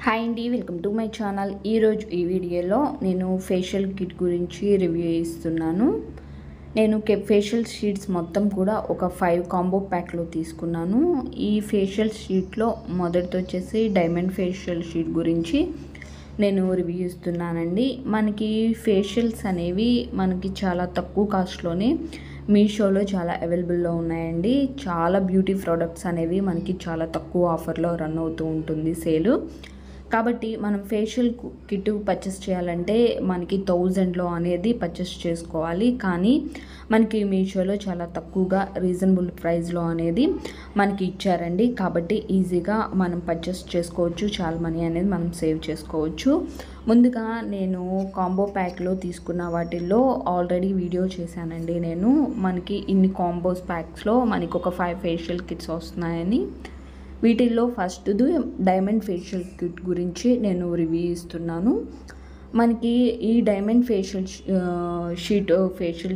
Hi అండి, welcome to my channel. ఈరోజు ఈ వీడియోలో నేను ఫేషియల్ కిట్ గురించి రివ్యూ ఇస్తున్నాను. నేను ఫేషియల్ షీట్స్ మొత్తం కూడా ఒక 5 కాంబో ప్యాక్లో తీసుకున్నాను. ఈ ఫేషియల్ షీట్లో మొదటిది వచ్చేసి డైమండ్ ఫేషియల్ షీట్ గురించి నేను రివ్యూ ఇస్తున్నానండి. మనకి ఫేషియల్స్ అనేవి మనకి చాలా తక్కువ కాస్ట్లోనే మీషోలో చాలా అవైలబుల్లో ఉన్నాయండి. చాలా బ్యూటీ ప్రోడక్ట్స్ అనేవి మనకి చాలా తక్కువ ఆఫర్లో రన్ అవుతూ ఉంటుంది సేలు. కాబట్టి మనం ఫేషియల్ కిట్ పర్చేస్ చేయాలంటే మనకి 1000లో అనేది పర్చేస్ చేసుకోవాలి. కానీ మనకి మీషోలో చాలా తక్కువగా రీజనబుల్ ప్రైస్లో అనేది మనకి ఇచ్చారండి. కాబట్టి ఈజీగా మనం పర్చేస్ చేసుకోవచ్చు, చాలా మనీ అనేది మనం సేవ్ చేసుకోవచ్చు. ముందుగా నేను కాంబో ప్యాక్లో తీసుకున్న వాటిల్లో ఆల్రెడీ వీడియో చేశానండి. నేను మనకి ఇన్ని కాంబోస్ ప్యాక్స్లో మనకి ఒక 5 ఫేషియల్ కిట్స్ వస్తున్నాయని. వీటిల్లో ఫస్ట్ది డైమండ్ ఫేషియల్ కిట్ గురించి నేను రివ్యూ ఇస్తున్నాను. మనకి ఈ డైమండ్ ఫేషియల్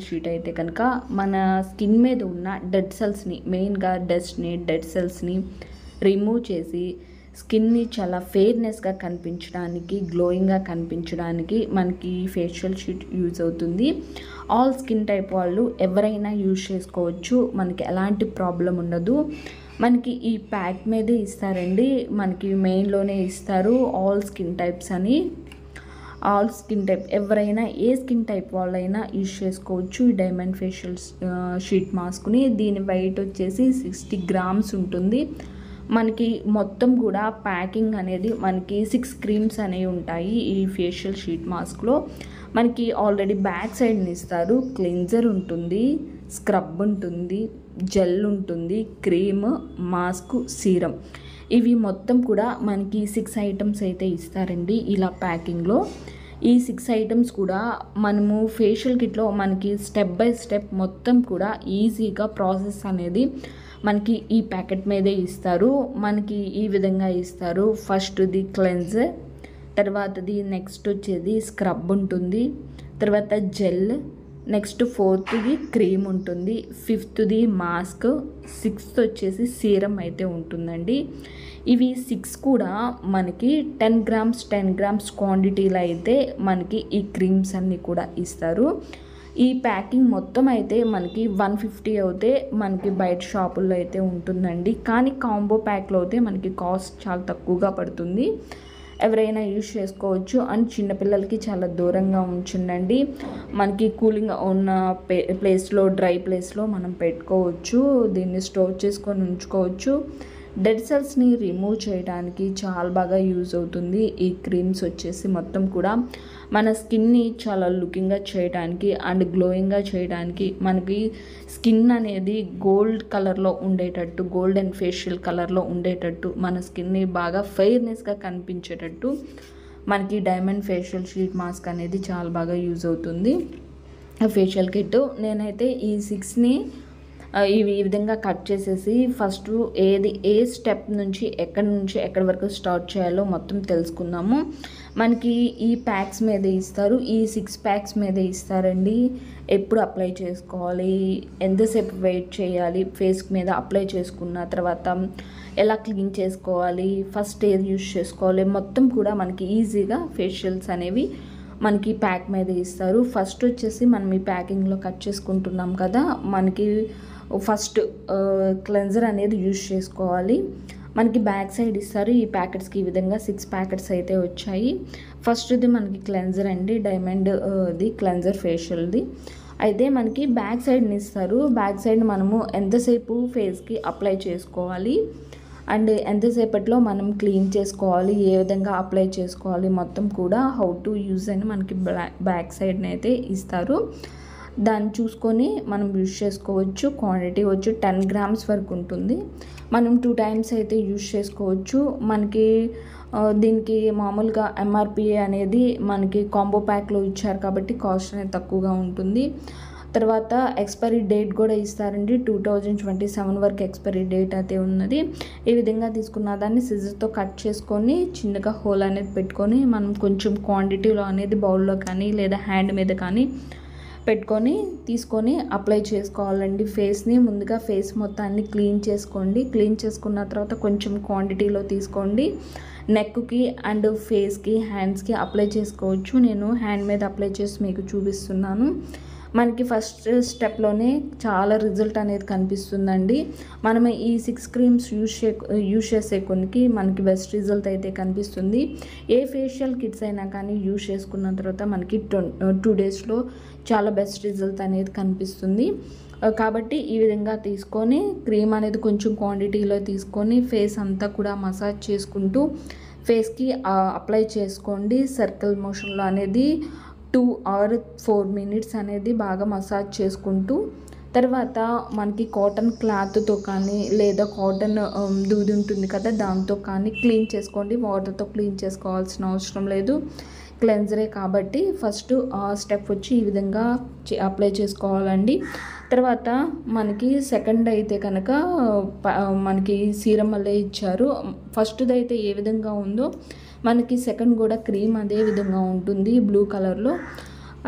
షీట్ అయితే కనుక మన స్కిన్ మీద ఉన్న డెడ్ సెల్స్ని, మెయిన్గా డెడ్ సెల్స్ని రిమూవ్ చేసి స్కిన్ని చాలా ఫెయిర్నెస్గా కనిపించడానికి, గ్లోయింగ్గా కనిపించడానికి మనకి ఈ ఫేషియల్ షీట్ యూజ్ అవుతుంది. ఆల్ స్కిన్ టైప్ వాళ్ళు ఎవరైనా యూజ్ చేసుకోవచ్చు, మనకి ఎలాంటి ప్రాబ్లం ఉండదు. మనకి ఈ ప్యాక్ మీదే ఇస్తారండి, మనకి మెయిన్లోనే ఇస్తారు ఆల్ స్కిన్ టైప్స్ అని. ఆల్ స్కిన్ టైప్ ఎవరైనా, ఏ స్కిన్ టైప్ వాళ్ళైనా యూజ్ చేసుకోవచ్చు ఈ డైమండ్ ఫేషియల్ షీట్ మాస్క్ని. దీని వెయిట్ వచ్చేసి 60 గ్రామ్స్ ఉంటుంది. మనకి మొత్తం కూడా ప్యాకింగ్ అనేది మనకి 6 క్రీమ్స్ అనేవి ఉంటాయి ఈ ఫేషియల్ షీట్ మాస్క్లో. మనకి ఆల్రెడీ బ్యాక్ సైడ్ని ఇస్తారు. క్లెన్జర్ ఉంటుంది, స్క్రబ్ ఉంటుంది, జెల్ ఉంటుంది, క్రీమ్, మాస్క్, సీరం. ఇవి మొత్తం కూడా మనకి 6 ఐటమ్స్ అయితే ఇస్తారండి ఇలా ప్యాకింగ్లో. ఈ 6 ఐటమ్స్ కూడా మనము ఫేషియల్ కిట్లో మనకి స్టెప్ బై స్టెప్ మొత్తం కూడా ఈజీగా ప్రాసెస్ అనేది మనకి ఈ ప్యాకెట్ మీదే ఇస్తారు. మనకి ఈ విధంగా ఇస్తారు. ఫస్ట్ది క్లెన్జర్, తర్వాతది నెక్స్ట్ వచ్చేది స్క్రబ్ ఉంటుంది, తర్వాత జెల్, నెక్స్ట్ 4th క్రీమ్ ఉంటుంది, 5th మాస్క్, 6th వచ్చేసి సీరం అయితే ఉంటుందండి. ఇవి 6 కూడా మనకి 10 గ్రామ్స్ క్వాంటిటీలో అయితే మనకి ఈ క్రీమ్స్ అన్నీ కూడా ఇస్తారు. ఈ ప్యాకింగ్ మొత్తం అయితే మనకి 150 అయితే మనకి బయట షాపుల్లో అయితే ఉంటుందండి. కానీ కాంబో ప్యాక్లో అయితే మనకి కాస్ట్ చాలా తక్కువగా పడుతుంది. ఎవరైనా యూజ్ చేసుకోవచ్చు. అండ్ చిన్నపిల్లలకి చాలా దూరంగా ఉంచుండండి. మనకి కూలింగ్ ఉన్న ప్లేస్లో, డ్రై ప్లేస్లో మనం పెట్టుకోవచ్చు. దీన్ని స్టోర్ చేసుకొని ఉంచుకోవచ్చు. డెడ్ సెల్స్ని రిమూవ్ చేయడానికి చాలా బాగా యూజ్ అవుతుంది. ఈ క్రీమ్స్ వచ్చేసి మొత్తం కూడా మన స్కిన్ని చాలా లుకింగ్గా చేయడానికి అండ్ గ్లోయింగ్గా చేయడానికి, మనకి స్కిన్ అనేది గోల్డ్ కలర్లో ఉండేటట్టు, గోల్డెన్ ఫేషియల్ కలర్లో ఉండేటట్టు, మన స్కిన్ని బాగా ఫెయిర్నెస్గా కనిపించేటట్టు మనకి డైమండ్ ఫేషియల్ షీట్ మాస్క్ అనేది చాలా బాగా యూజ్ అవుతుంది. ఫేషియల్ కిట్ నేనైతే ఈ 6ని ఈ విధంగా కట్ చేసేసి ఫస్ట్ ఏ స్టెప్ నుంచి ఎక్కడి వరకు స్టార్ట్ చేయాలో మొత్తం తెలుసుకుందాము. మనకి ఈ ప్యాక్స్ మీదే ఇస్తారు. ఈ 6 ప్యాక్స్ మీదే ఇస్తారండి. ఎప్పుడు అప్లై చేసుకోవాలి, ఎంతసేపు వెయిట్ చేయాలి, ఫేస్ మీద అప్లై చేసుకున్న తర్వాత ఎలా క్లీన్ చేసుకోవాలి, ఫస్ట్ ఏది యూజ్ చేసుకోవాలి, మొత్తం కూడా మనకి ఈజీగా ఫేషియల్స్ అనేవి మనకి ప్యాక్ మీద ఇస్తారు. ఫస్ట్ వచ్చేసి మనం ఈ ప్యాకింగ్లో కట్ చేసుకుంటున్నాం కదా, మనకి ఫస్ట్ క్లెన్జర్ అనేది యూజ్ చేసుకోవాలి. మనకి బ్యాక్ సైడ్ ఇస్తారు. ఈ ప్యాకెట్స్కి ఈ విధంగా 6 ప్యాకెట్స్ అయితే వచ్చాయి. ఫస్ట్ది మనకి క్లెన్జర్ అండి, డైమండ్ క్లెన్జర్ ఫేషియల్ది. అయితే మనకి బ్యాక్ సైడ్ని ఇస్తారు. బ్యాక్ సైడ్ మనము ఎంతసేపు ఫేస్కి అప్లై చేసుకోవాలి అండ్ ఎంతసేపట్లో మనం క్లీన్ చేసుకోవాలి, ఏ విధంగా అప్లై చేసుకోవాలి, మొత్తం కూడా హౌ టు యూజ్ అని మనకి బ్యాక్ సైడ్ని అయితే ఇస్తారు. దాన్ని చూసుకొని మనం యూజ్ చేసుకోవచ్చు. క్వాంటిటీ వచ్చి 10 గ్రామ్స్ వరకు ఉంటుంది. మనం 2 టైమ్స్ అయితే యూజ్ చేసుకోవచ్చు. మనకి దీనికి మామూలుగా ఎంఆర్పి అనేది మనకి కాంబో ప్యాక్లో ఇచ్చారు కాబట్టి కాస్ట్ అనేది తక్కువగా ఉంటుంది. తర్వాత ఎక్స్పైరీ డేట్ కూడా ఇస్తారండి. 2027 వరకు ఎక్స్పైరీ డేట్ అయితే ఉన్నది. ఈ విధంగా తీసుకున్న దాన్ని సిజర్తో కట్ చేసుకొని చిన్నగా హోల్ అనేది పెట్టుకొని మనం కొంచెం క్వాంటిటీలో అనేది బౌల్లో కానీ లేదా హ్యాండ్ మీద కానీ పెట్టుకొని తీసుకొని అప్లై చేసుకోవాలండి ఫేస్ని. ముందుగా ఫేస్ మొత్తాన్ని క్లీన్ చేసుకోండి. క్లీన్ చేసుకున్న తర్వాత కొంచెం క్వాంటిటీలో తీసుకోండి. నెక్కి అండ్ ఫేస్కి, హ్యాండ్స్కి అప్లై చేసుకోవచ్చు. నేను హ్యాండ్ మీద అప్లై చేసి మీకు చూపిస్తున్నాను. మనకి ఫస్ట్ స్టెప్లోనే చాలా రిజల్ట్ అనేది కనిపిస్తుందండి. మనం ఈ 6 క్రీమ్స్ యూజ్ చేసే కొనికి మనకి బెస్ట్ రిజల్ట్ అయితే కనిపిస్తుంది. ఏ ఫేషియల్ కిట్స్ అయినా కానీ యూజ్ చేసుకున్న తర్వాత మనకి 2 డేస్లో చాలా బెస్ట్ రిజల్ట్ అనేది కనిపిస్తుంది. కాబట్టి ఈ విధంగా తీసుకొని క్రీమ్ అనేది కొంచెం క్వాంటిటీలో తీసుకొని ఫేస్ అంతా కూడా మసాజ్ చేసుకుంటూ ఫేస్కి అప్లై చేసుకోండి. సర్కిల్ మోషన్లో అనేది 2 or 4 minutes అనేది బాగా మసాజ్ చేసుకుంటూ, తర్వాత మనకి కాటన్ క్లాత్తో కానీ లేదా కాటన్ దూది ఉంటుంది కదా దాంతో కానీ క్లీన్ చేసుకోండి. వాటర్తో క్లీన్ చేసుకోవాల్సిన అవసరం లేదు, క్లెన్జరే కాబట్టి. ఫస్ట్ స్టెప్ వచ్చి ఈ విధంగా అప్లై చేసుకోవాలండి. తర్వాత మనకి సెకండ్ అయితే కనుక మనకి సీరం వల్లే ఇచ్చారు. ఫస్ట్ది అయితే ఏ విధంగా ఉందో మనకి సెకండ్ కూడా క్రీమ్ అదే విధంగా ఉంటుంది బ్లూ కలర్లో.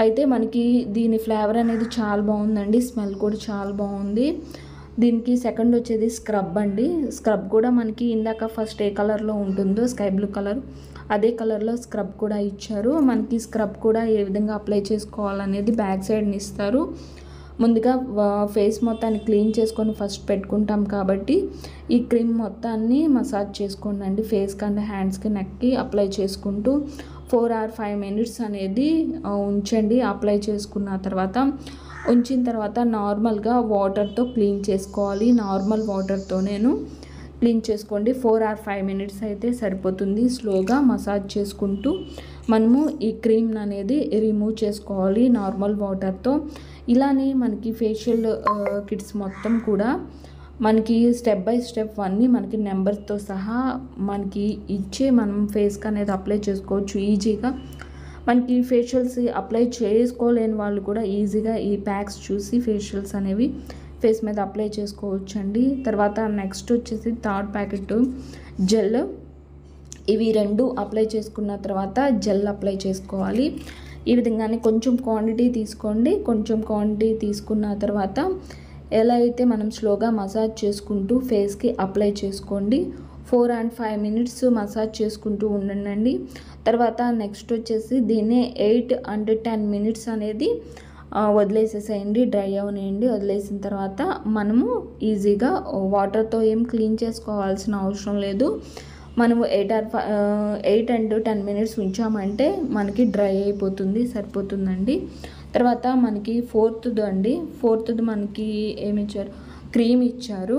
అయితే మనకి దీని ఫ్లేవర్ అనేది చాలా బాగుందండి, స్మెల్ కూడా చాలా బాగుంది. దీనికి సెకండ్ వచ్చేది స్క్రబ్ అండి. స్క్రబ్ కూడా మనకి ఇందాక ఫస్ట్ ఏ కలర్లో ఉంటుందో స్కై బ్లూ కలర్ అదే కలర్లో స్క్రబ్ కూడా ఇచ్చారు. మనకి స్క్రబ్ కూడా ఏ విధంగా అప్లై చేసుకోవాలనేది బ్యాక్ సైడ్ని ఇస్తారు. ముందుగా ఫేస్ మొత్తాన్ని క్లీన్ చేసుకొని ఫస్ట్ పెట్టుకుంటాం కాబట్టి ఈ క్రీమ్ మొత్తాన్ని మసాజ్ చేసుకోండి. ఫేస్కి అండ్ హ్యాండ్స్కి, నెక్కి అప్లై చేసుకుంటూ 4 or 5 minutes అనేది ఉంచండి. అప్లై చేసుకున్న తర్వాత ఉంచిన తర్వాత నార్మల్గా వాటర్తో క్లీన్ చేసుకోవాలి. నార్మల్ వాటర్తో నేను క్లీన్ చేసుకోండి. 4 or 5 minutes అయితే సరిపోతుంది. స్లోగా మసాజ్ చేసుకుంటూ మనము ఈ క్రీమ్ అనేది రిమూవ్ చేసుకోవాలి నార్మల్ వాటర్తో. ఇలానే మనకి ఫేషియల్ కిట్స్ మొత్తం కూడా మనకి స్టెప్ బై స్టెప్ అన్నీ మనకి నెంబర్స్తో సహా మనకి ఇచ్చే మనం ఫేస్కి అనేది అప్లై చేసుకోవచ్చు ఈజీగా. మనకి ఫేషియల్స్ అప్లై చేసుకోలేని వాళ్ళు కూడా ఈజీగా ఈ ప్యాక్స్ చూసి ఫేషియల్స్ అనేవి ఫేస్ మీద అప్లై చేసుకోవచ్చండి. తర్వాత నెక్స్ట్ వచ్చేసి థర్డ్ ప్యాకెట్ జెల్. ఇవి 2 అప్లై చేసుకున్న తర్వాత జెల్ అప్లై చేసుకోవాలి. ఈ విధంగానే కొంచెం క్వాంటిటీ తీసుకోండి. కొంచెం క్వాంటిటీ తీసుకున్న తర్వాత ఎలా అయితే మనం స్లోగా మసాజ్ చేసుకుంటూ ఫేస్కి అప్లై చేసుకోండి. 4 and 5 minutes మసాజ్ చేసుకుంటూ ఉండండి. తర్వాత నెక్స్ట్ వచ్చేసి దీన్ని 8 and 10 minutes అనేది వదిలేసేసేయండి, డ్రై అవనేయండి. వదిలేసిన తర్వాత మనము ఈజీగా వాటర్తో ఏం క్లీన్ చేసుకోవాల్సిన అవసరం లేదు. మనము 8 and 10 minutes ఉంచామంటే మనకి డ్రై అయిపోతుంది, సరిపోతుందండి. తర్వాత మనకి ఫోర్త్ది మనకి ఏమి ఇచ్చారు, క్రీమ్ ఇచ్చారు.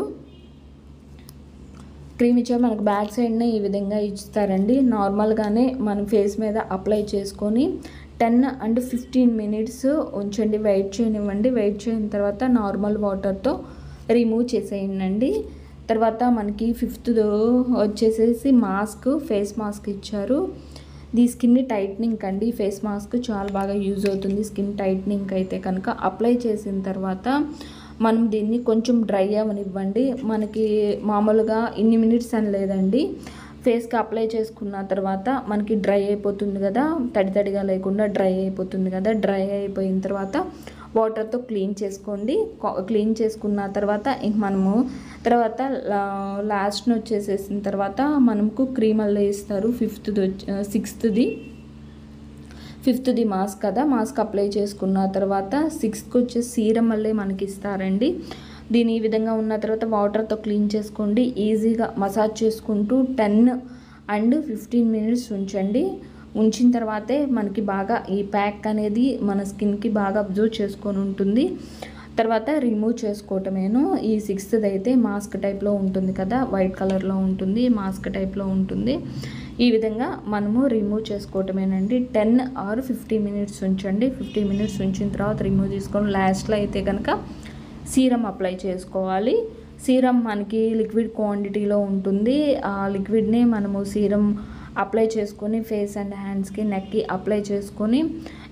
మనకు బ్యాక్ సైడ్నే ఈ విధంగా ఇస్తారండి. నార్మల్గానే మనం ఫేస్ మీద అప్లై చేసుకొని 10 and 15 minutes ఉంచండి, వెయిట్ చేయనివ్వండి. వెయిట్ చేయని తర్వాత నార్మల్ వాటర్తో రిమూవ్ చేసేయండి. తర్వాత మనకి 5th వచ్చేసేసి ఫేస్ మాస్క్ ఇచ్చారు. ది స్కిన్ టైట్నింగ్ అండి. ఫేస్ మాస్క్ చాలా బాగా యూజ్ అవుతుంది స్కిన్ టైట్నింగ్ అయితే కనుక. అప్లై చేసిన తర్వాత మనం దీన్ని కొంచెం డ్రై అవనివ్వండి. మనకి మామూలుగా ఇన్ని మినిట్స్ అని లేదండి. ఫేస్కి అప్లై చేసుకున్న తర్వాత మనకి డ్రై అయిపోతుంది కదా, తడిగా లేకుండా డ్రై అయిపోతుంది కదా. డ్రై అయిపోయిన తర్వాత వాటర్తో క్లీన్ చేసుకోండి. క్లీన్ చేసుకున్న తర్వాత ఇంక మనము తర్వాత లాస్ట్ని వచ్చేసేసిన తర్వాత మనకు క్రీమ్ అల్లే ఇస్తారు. 5th మాస్క్ కదా, మాస్క్ అప్లై చేసుకున్న తర్వాత 6th వచ్చేసి సీరం అల్లే మనకి ఇస్తారండి. దీని ఈ విధంగా ఉన్న తర్వాత వాటర్తో క్లీన్ చేసుకోండి. ఈజీగా మసాజ్ చేసుకుంటూ 10 and 15 minutes ఉంచండి. ఉంచిన తర్వాతే మనకి బాగా ఈ ప్యాక్ అనేది మన స్కిన్కి బాగా అబ్జర్వ్ చేసుకొని ఉంటుంది. తర్వాత రిమూవ్ చేసుకోవటమేను. ఈ 6th అయితే మాస్క్ టైప్లో ఉంటుంది కదా, వైట్ కలర్లో ఉంటుంది, మాస్క్ టైప్లో ఉంటుంది. ఈ విధంగా మనము రిమూవ్ చేసుకోవటమేనండి. 10 or 15 minutes ఉంచండి. 15 minutes ఉంచిన తర్వాత రిమూవ్ చేసుకొని లాస్ట్లో అయితే కనుక సీరం అప్లై చేసుకోవాలి. సీరం మనకి లిక్విడ్ క్వాంటిటీలో ఉంటుంది. ఆ లిక్విడ్ని మనము సీరం అప్లై చేసుకొని ఫేస్ అండ్ హ్యాండ్స్కి, నెక్కి అప్లై చేసుకొని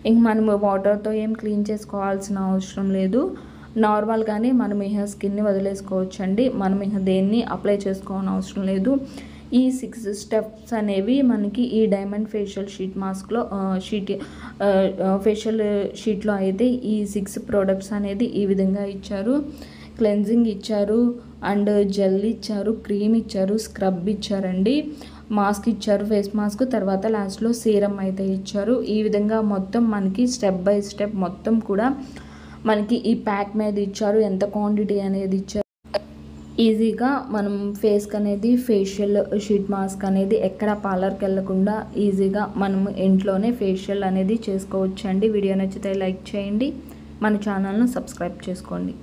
ఇంక మనము వాటర్తో ఏం క్లీన్ చేసుకోవాల్సిన అవసరం లేదు. నార్మల్గానే మనం స్కిన్ని వదిలేసుకోవచ్చు అండి. మనం దేన్ని అప్లై చేసుకోవాల్సిన అవసరం లేదు. ఈ 6 స్టెప్స్ అనేవి మనకి ఈ డైమండ్ ఫేషియల్ షీట్ మాస్క్లో ఫేషియల్ షీట్లో అయితే ఈ 6 ప్రోడక్ట్స్ అనేది ఈ విధంగా ఇచ్చారు. క్లెన్జింగ్ ఇచ్చారు, అండ్ జెల్ ఇచ్చారు, క్రీమ్ ఇచ్చారు, స్క్రబ్ ఇచ్చారండి, మాస్క్ ఇచ్చారు, ఫేస్ మాస్క్, తర్వాత లాస్ట్లో సీరం అయితే ఇచ్చారు. ఈ విధంగా మొత్తం మనకి స్టెప్ బై స్టెప్ మొత్తం కూడా మనకి ఈ ప్యాక్ మీద ఇచ్చారు. ఎంత క్వాంటిటీ అనేది ఇచ్చారు. ఈజీగా మనం ఫేస్కి అనేది ఫేషియల్ షీట్ మాస్క్ అనేది ఎక్కడ పార్లర్కి వెళ్ళకుండా ఈజీగా మనం ఇంట్లోనే ఫేషియల్ అనేది చేసుకోవచ్చండి. వీడియో నచ్చితే లైక్ చేయండి, మన ఛానల్ను సబ్స్క్రైబ్ చేసుకోండి.